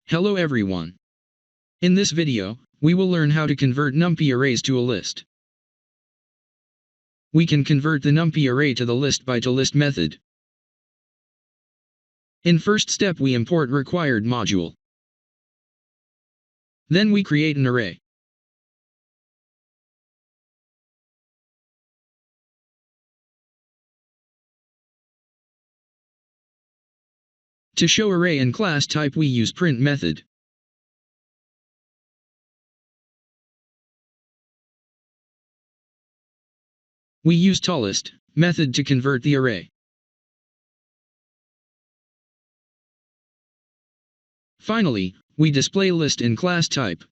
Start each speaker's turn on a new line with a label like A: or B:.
A: Hello everyone. In this video, we will learn how to convert NumPy arrays to a list. We can convert the NumPy array to the list by toList method. In first step we import required module. Then we create an array. To show array and class type we use print method. We use toList method to convert the array. Finally, we display list in class type.